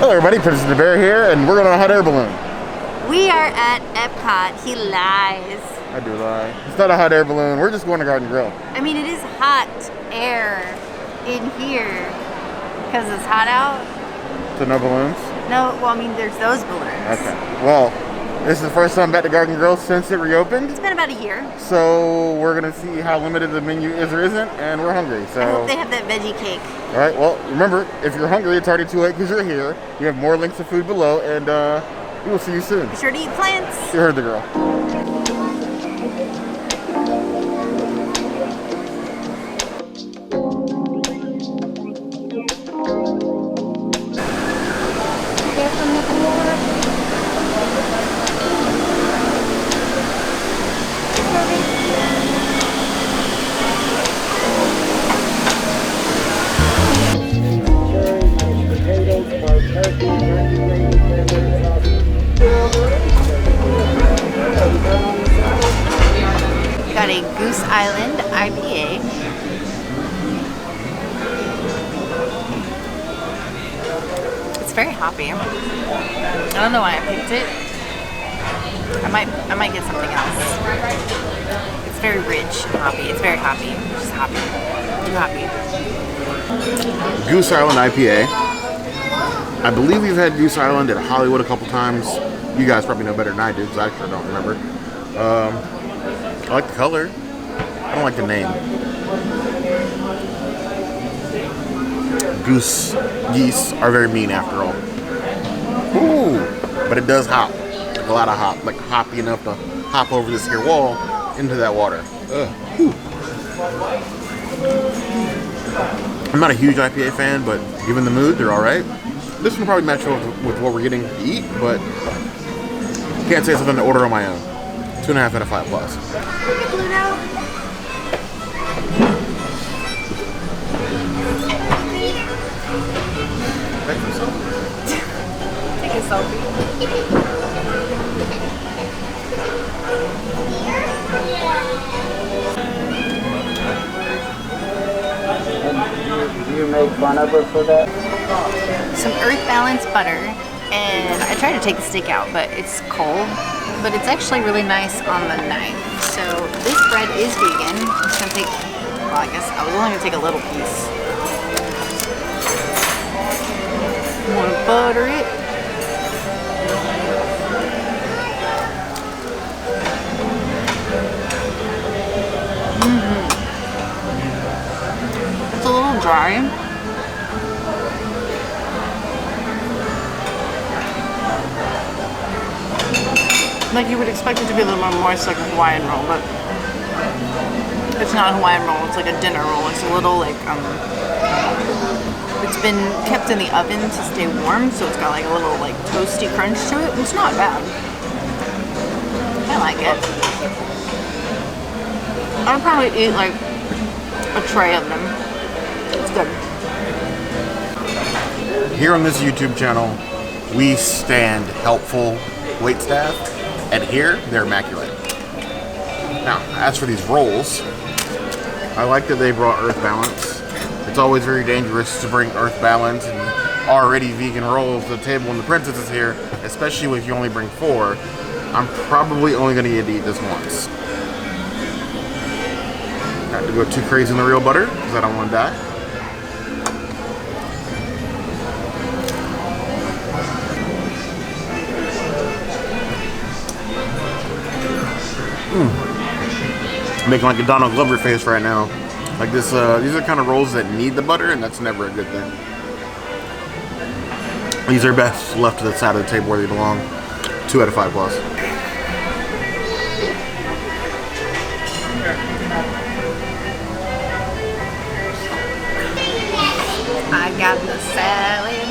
Hello everybody, Princess the Bear here, and we're going on a hot air balloon. We are at Epcot. He lies. I do lie. It's not a hot air balloon. We're just going to Garden Grill. I mean, it is hot air in here because it's hot out. So no balloons? No, well, I mean, there's those balloons. Okay. Well, this is the first time back to Garden Grill since it reopened. It's been about a year. So we're going to see how limited the menu is or isn't, and we're hungry. So I hope they have that veggie cake. All right, well, remember, if you're hungry, it's already too late because you're here. You have more links of food below, and we will see you soon. Be sure to eat plants. You heard the girl. Got a Goose Island IPA. It's very hoppy. I don't know why I picked it. I might get something else. It's very rich and hoppy. It's very hoppy. It's just hoppy. Too hoppy. Goose Island IPA. I believe we've had Goose Island at Hollywood a couple times. You guys probably know better than I do because I actually don't remember. I like the color. I don't like the name. Geese are very mean after all. Ooh, but it does hop. Like a lot of hop. Like hoppy enough to hop over this here wall into that water. I'm not a huge IPA fan, but given the mood, they're alright. This one will probably match with what we're getting to eat, but can't say something to order on my own. 2.5 out of 5 plus. Take a selfie. Do you make fun of her for that? Some Earth Balance butter, and I tried to take the stick out, but it's cold. But it's actually really nice on the knife. So this bread is vegan. I'm just gonna take, well, I guess I was only gonna take a little piece. I'm gonna butter it. It's a little dry. Like you would expect it to be a little more moist, like a Hawaiian roll, but it's not a Hawaiian roll. It's like a dinner roll. It's a little like it's been kept in the oven to stay warm, so it's got like a little like toasty crunch to it. It's not bad. I like it. I'd probably eat like a tray of them. It's good. Here on this YouTube channel, we stand helpful waitstaff. And here, they're immaculate. Now, as for these rolls, I like that they brought Earth Balance. It's always very dangerous to bring Earth Balance and already vegan rolls to the table when the princess is here, especially if you only bring 4. I'm probably only going to get to eat this once. Not to go too crazy in the real butter, because I don't want to die. Making like a Donald Glover face right now. Like this, these are the kind of rolls that need the butter, and that's never a good thing. These are best left to the side of the table where they belong. 2 out of 5 plus. I got the salad.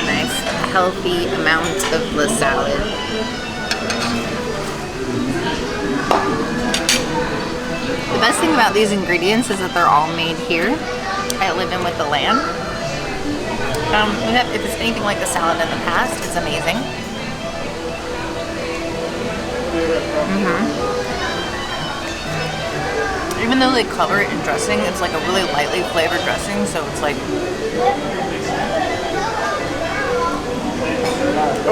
Nice, healthy amount of the salad. The best thing about these ingredients is that they're all made here at Live In With the Land. If it's anything like the salad in the past, it's amazing. Even though they cover it in dressing, it's like a really lightly flavored dressing, so it's like,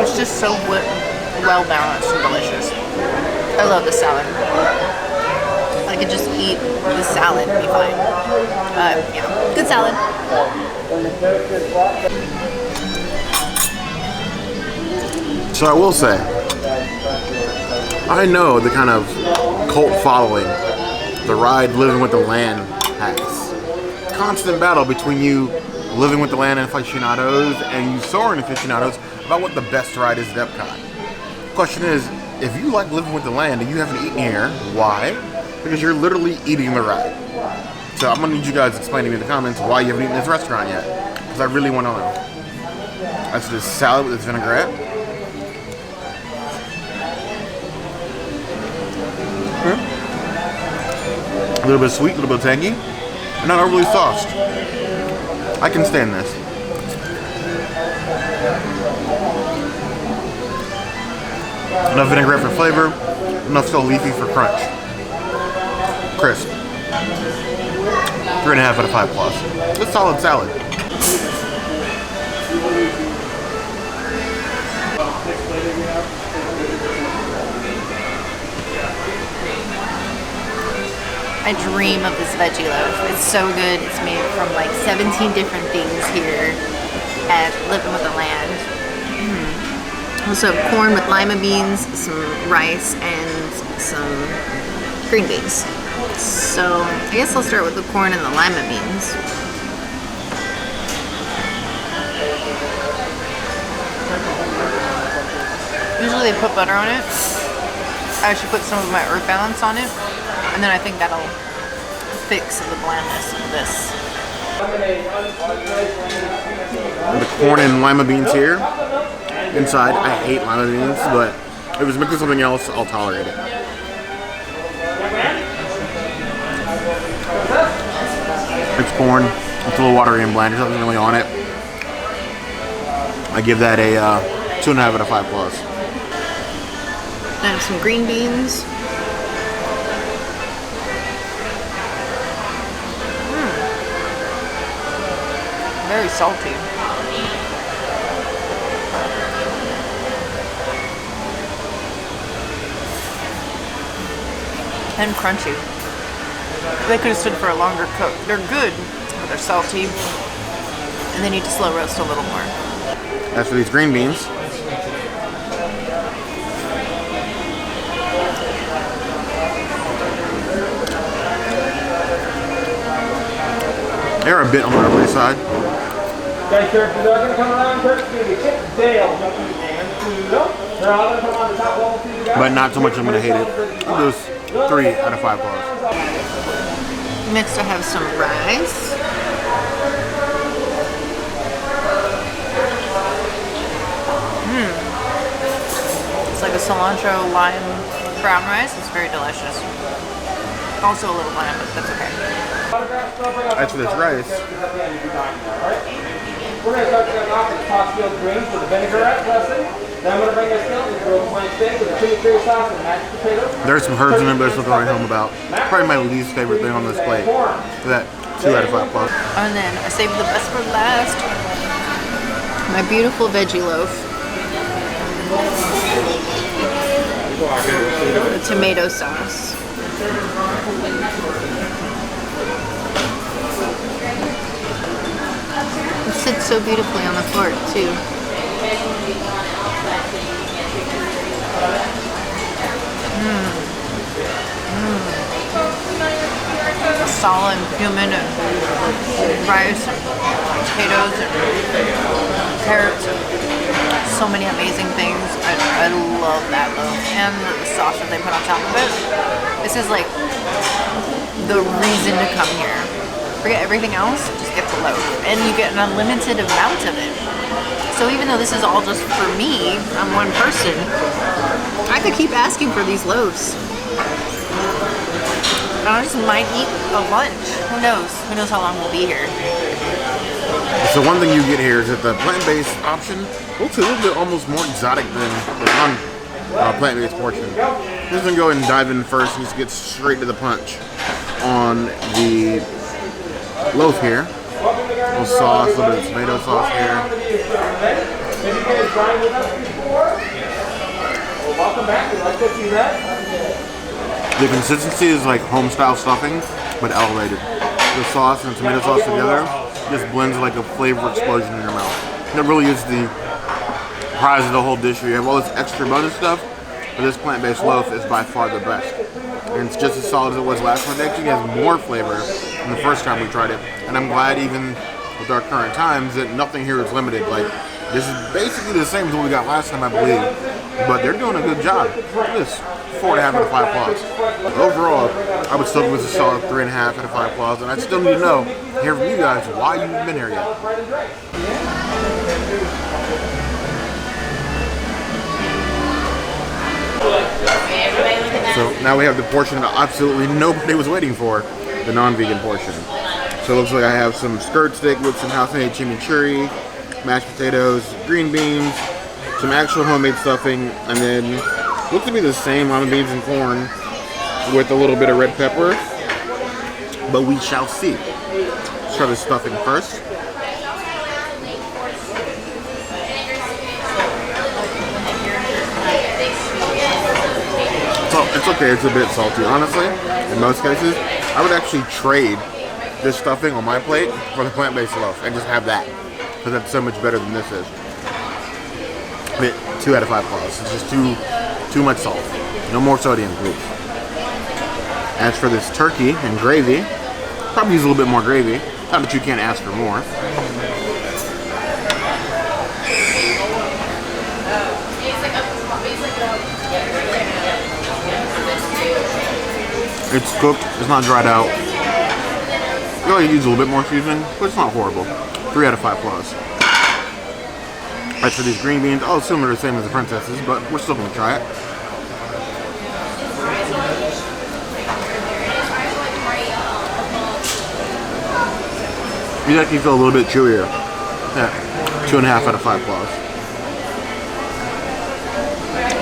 it's just so well balanced and delicious. I love the salad. I could just eat the salad and be fine. Yeah, good salad. So I will say, I know the kind of cult following the ride Living with the Land has. Constant battle between you Living with the Land aficionados and you Soarin' aficionados about what the best ride is at Epcot. Question is, if you like Living with the Land and you haven't eaten here, why? Because you're literally eating the ride. So I'm gonna need you guys to explain to me in the comments why you haven't eaten this restaurant yet. Because I really want to know. That's this salad with this vinaigrette. A little bit sweet, a little bit tangy, and not overly sauced. I can stand this. Enough vinaigrette for flavor, enough still leafy for crunch. Crisp. 3.5 out of 5 plus. It's solid salad. I dream of this veggie loaf. It's so good. It's made from like 17 different things here at Living with the Land. Also have corn with lima beans, some rice, and some green beans. So I guess I'll start with the corn and the lima beans. Usually they put butter on it. I actually put some of my earth balance on it. And then I think that'll fix the blandness of this. The corn and lima beans here. Inside, I hate lima beans, but if it was mixed with something else, I'll tolerate it. It's corn. It's a little watery and bland. There's nothing really on it. I give that a 2.5 out of 5 plus. I have some green beans. Very salty. And crunchy. They could have stood for a longer cook. They're good, but they're salty. And they need to slow roast a little more. As for these green beans, they're a bit on the rubbery side. Okay, sir, they're going to come around, Kirk, to the Chip Dale jumping and they're all going to come on the top wall to you guys. But not so much I'm going to hate it. I'll do 3 out of 5 plus. Next I have some rice. It's like a cilantro lime brown rice. It's very delicious. Also a little bland, but that's okay. As for this rice, we're going to start going off with the pot-stilled greens with the vinaigrette dressing. Then I'm going to bring this down with the grilled flank steak with the chimichurri sauce and mashed potatoes. there's some herbs in it, but there's something to write home about. Probably my least favorite thing on this plate. That 2 out of 5 plus. And then I saved the best for last. My beautiful veggie loaf. The tomato sauce. It sits so beautifully on the fork too. Solid cumin and rice and potatoes and carrots and so many amazing things. I love that loaf and the sauce that they put on top of it. This is like the reason to come here. Forget everything else, just get the loaf. And you get an unlimited amount of it. So even though this is all just for me, I'm one person, I could keep asking for these loaves. And I just might eat a lunch. Who knows? Who knows how long we'll be here. So one thing you get here is that the plant-based option looks a little bit almost more exotic than the non-plant-based portion. I'm just going to go ahead and dive in first and just get straight to the punch. on the loaf here. A little sauce, a little bit of tomato sauce here. Have you guys dined with us before? Well, welcome back. We'd like to see that. The consistency is like home style stuffing, but elevated. The sauce and tomato sauce together just blends like a flavor explosion in your mouth. That really is the prize of the whole dish. You have all this extra butter stuff, but this plant-based loaf is by far the best. And it's just as solid as it was last time. It actually has more flavor than the first time we tried it. And I'm glad even with our current times that nothing here is limited. Like, this is basically the same as what we got last time, I believe. But they're doing a good job. Look at this. 4.5 out of 5 claws. Overall, I would still give this a solid 3.5 out of 5 claws. And I still need to know, hear from you guys, why you haven't been here yet. So now we have the portion that absolutely nobody was waiting for, the non-vegan portion. So it looks like I have some skirt steak with some house-made chimichurri, mashed potatoes, green beans, some actual homemade stuffing, and then looks to be the same lima beans and corn with a little bit of red pepper, but we shall see. Let's try the stuffing first. It's okay, it's a bit salty. Honestly, in most cases, I would actually trade this stuffing on my plate for the plant-based loaf and just have that, because that's so much better than this is. But 2 out of 5 claws. It's just too much salt. No more sodium, please. As for this turkey and gravy, probably use a little bit more gravy. Not that you can't ask for more. It's cooked, it's not dried out. You probably use a little bit more seasoning, but it's not horrible. 3 out of 5 claws. As for these green beans, oh, similar to the same as the princesses, but we're still gonna try it. These actually feel a little bit chewier. Yeah, 2.5 out of 5 claws.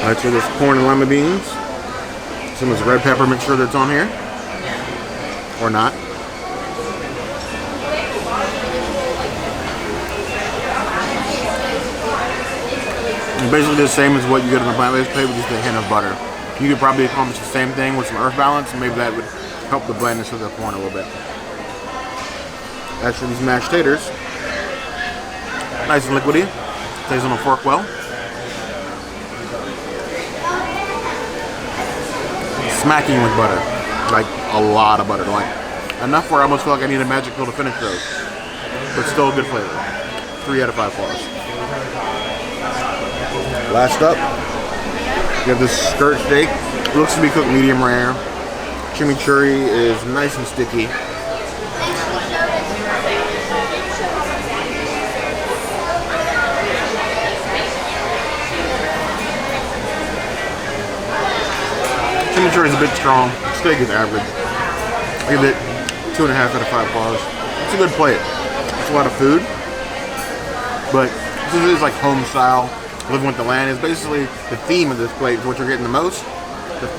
Alright, so this corn and lima beans. Some of this red pepper mixture that's on here. Or not. It's basically the same as what you get on the plant-based plate with just a hint of butter. You could probably accomplish the same thing with some earth balance, and maybe that would help the blandness of the corn a little bit. As for these mashed taters, nice and liquidy. Stays on a fork well. Smacking with butter, like a lot of butter, like enough where I almost feel like I need a magic pill to finish those, but still a good flavor. 3 out of 5 claws. Last up, you have this skirt steak. It looks to be cooked medium rare. Chimichurri is nice and sticky. Chimichurri is a bit strong. Steak is average. I give it 2.5 out of 5 claws. It's a good plate. It's a lot of food, but this is like home style. Living with the land is basically the theme of this plate. Is what you're getting the most.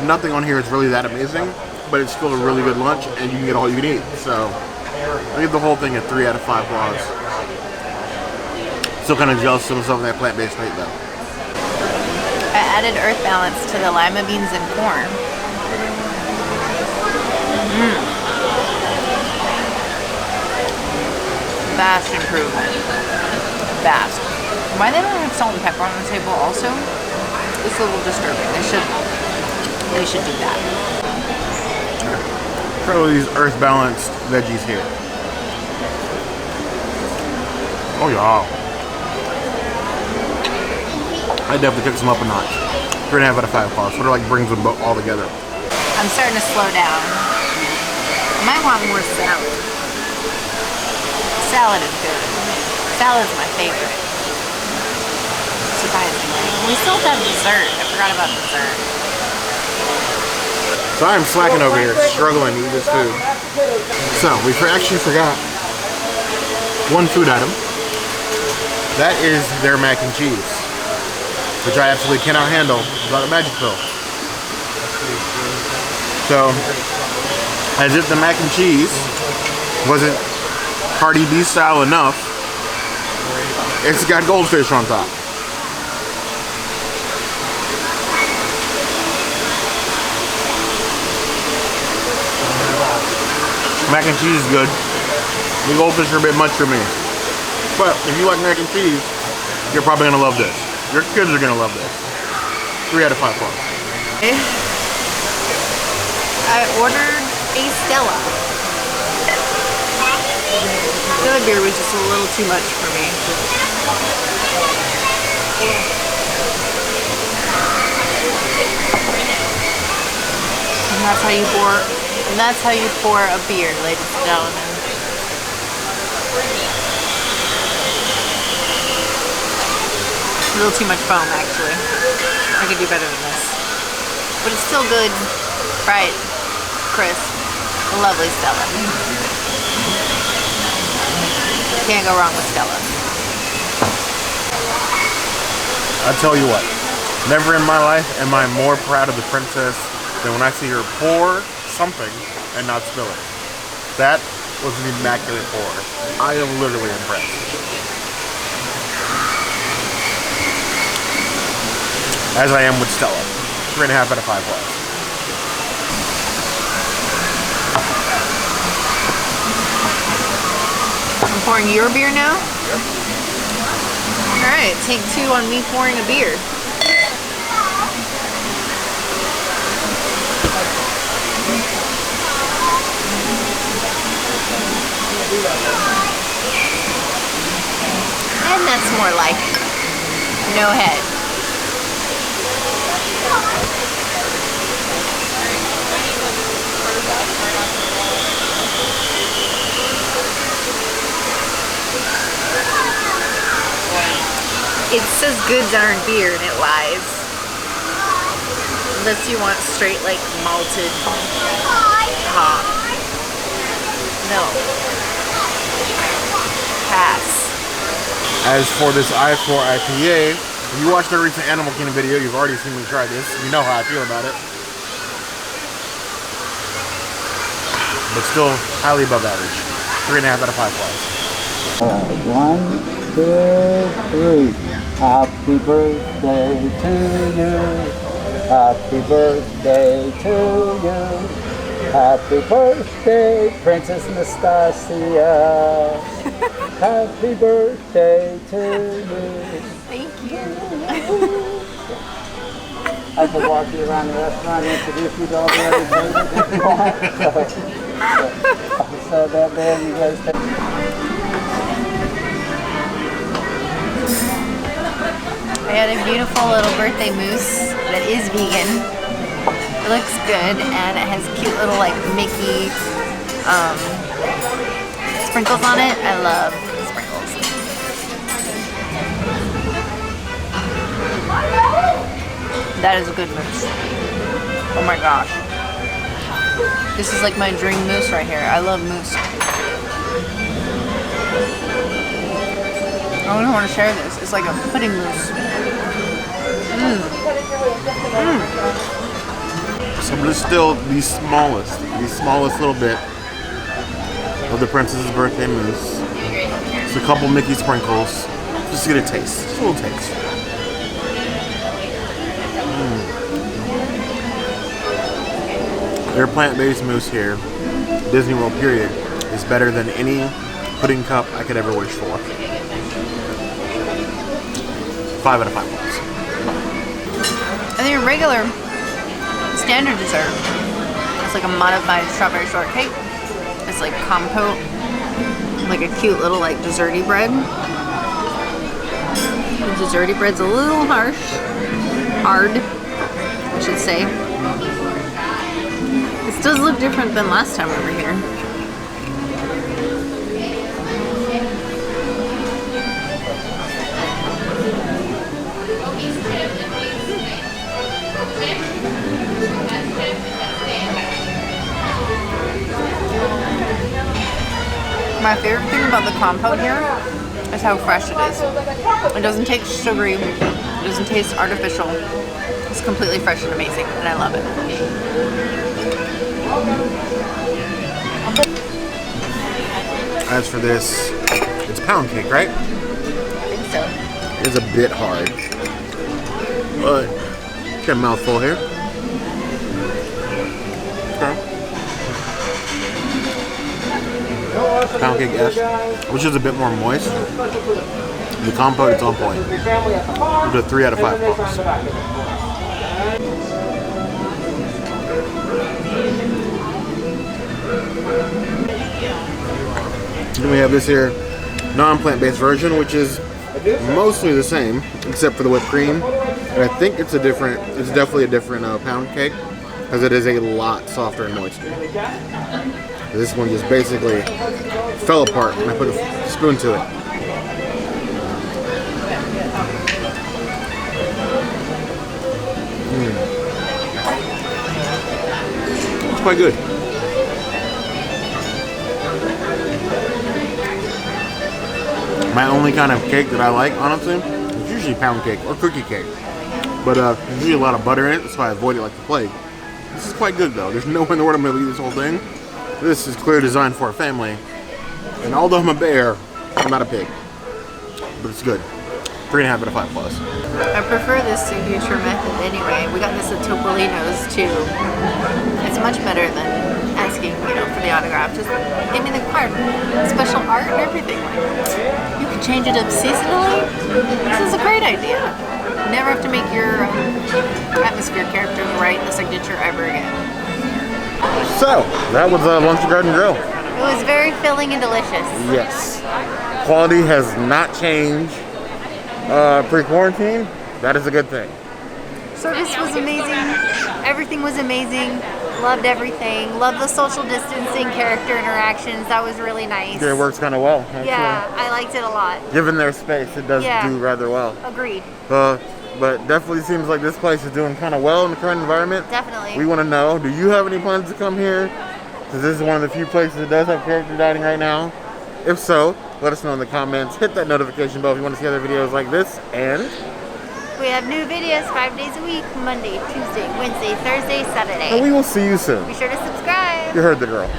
Nothing on here is really that amazing, but it's still a really good lunch, and you can get all you can eat. So I give the whole thing a 3 out of 5 claws. Still kind of jealous of myself in that plant-based plate though. I added earth balance to the lima beans and corn. Vast improvement. Vast. Why they don't have salt and pepper on the table also is a little disturbing. They should do that. Try all these earth balanced veggies here. Oh yeah. I definitely pick some up a notch. 3.5 out of 5 claws. Sort of like brings them all together. I'm starting to slow down. I might want more salad. Salad is good. Salad's my favorite. Surprisingly. We still have dessert. I forgot about dessert. So I'm slacking over here, struggling to eat this food. So we actually forgot one food item. That is their mac and cheese, which I absolutely cannot handle without a magic pill. So As if the mac and cheese wasn't Cardi B style enough, it's got goldfish on top. Mac and cheese is good. The goldfish are a bit much for me. But if you like mac and cheese, you're probably gonna love this. Your kids are gonna love this. 3 out of 5 plus. Okay. I ordered a Stella. The other beer was just a little too much for me. And that's how you pour a beer, ladies and gentlemen. A little too much foam, actually. I could do better than this. But it's still good, bright, crisp, a lovely Stella. Can't go wrong with Stella. I tell you what, never in my life am I more proud of the princess than when I see her pour something and not spill it. That was an immaculate pour. I am literally impressed. As I am with Stella. 3.5 out of 5 plus. I'm pouring your beer now? Yep. Alright, take 2 on me pouring a beer. And that's more like it. No head. It says goods aren't beer and it lies. Unless you want straight like malted hop. No. Pass. As for this I-4 IPA, if you watched the recent Animal Kingdom video, you've already seen me try this. You know how I feel about it. But still highly above average. 3.5 out of 5 plus. 1, 2, 3. Happy birthday to you. Happy birthday to you. Happy birthday, Princess Nastasia. Happy birthday to you. Thank you. I could walk you around the restaurant and introduce you to all the other things if you want. So that there you guys take. I had a beautiful little birthday mousse that is vegan. It looks good and it has cute little like Mickey sprinkles on it. I love sprinkles. That is a good mousse. Oh my gosh. This is like my dream mousse right here. I love mousse. I don't want to share this. It's like a pudding mousse. So but it's still the smallest little bit of the princess's birthday mousse. It's a couple Mickey sprinkles. Just get a taste. Just a little taste. Their plant-based mousse here, Disney World period, is better than any pudding cup I could ever wish for. 5 out of 5 points. And then your regular standard dessert. It's like a modified strawberry shortcake. It's like compote, like a cute little like desserty bread. The desserty bread's a little hard, I should say. This does look different than last time we were here. My favorite thing about the compote here is how fresh it is. It doesn't taste sugary, it doesn't taste artificial. It's completely fresh and amazing, and I love it. As for this, it's pound cake, right? I think so. It's a bit hard, but get a mouthful here. Okay. Pound cake-esque, which is a bit more moist. The compote, it's on point. It's a 3 out of 5 points. Then we have this here non-plant-based version, which is mostly the same, except for the whipped cream. And I think it's definitely a different pound cake, because it is a lot softer and moister. This one just basically fell apart when I put a spoon to it. It's quite good. My only kind of cake that I like, honestly, is usually pound cake or cookie cake. But there's usually a lot of butter in it, so I avoid it like the plague. This is quite good though. There's no way in the world I'm going to eat this whole thing. This is clearly designed for a family. And although I'm a bear, I'm not a pig. But it's good. 3.5 out of 5 plus. I prefer this signature method anyway. We got this at Topolino's too. It's much better than asking, for the autograph. Just give me the card. Special art and everything. You can change it up seasonally. This is a great idea. Never have to make your atmosphere characters write the signature ever again. So, that was Lunch and Garden Grill. It was very filling and delicious. Yes. Quality has not changed pre-quarantine. That is a good thing. Service was amazing. Everything was amazing. Loved everything. Loved the social distancing character interactions. That was really nice. Yeah, it works kind of well. Actually. Yeah, I liked it a lot. Given their space, it does do rather well. Agreed. But definitely seems like this place is doing kind of well in the current environment. Definitely. We want to know, do you have any plans to come here? Because this is one of the few places that does have character dining right now. If so, let us know in the comments. Hit that notification bell if you want to see other videos like this. And we have new videos 5 days a week, Monday, Tuesday, Wednesday, Thursday, Saturday. we will see you soon. Be sure to subscribe. You heard the girl.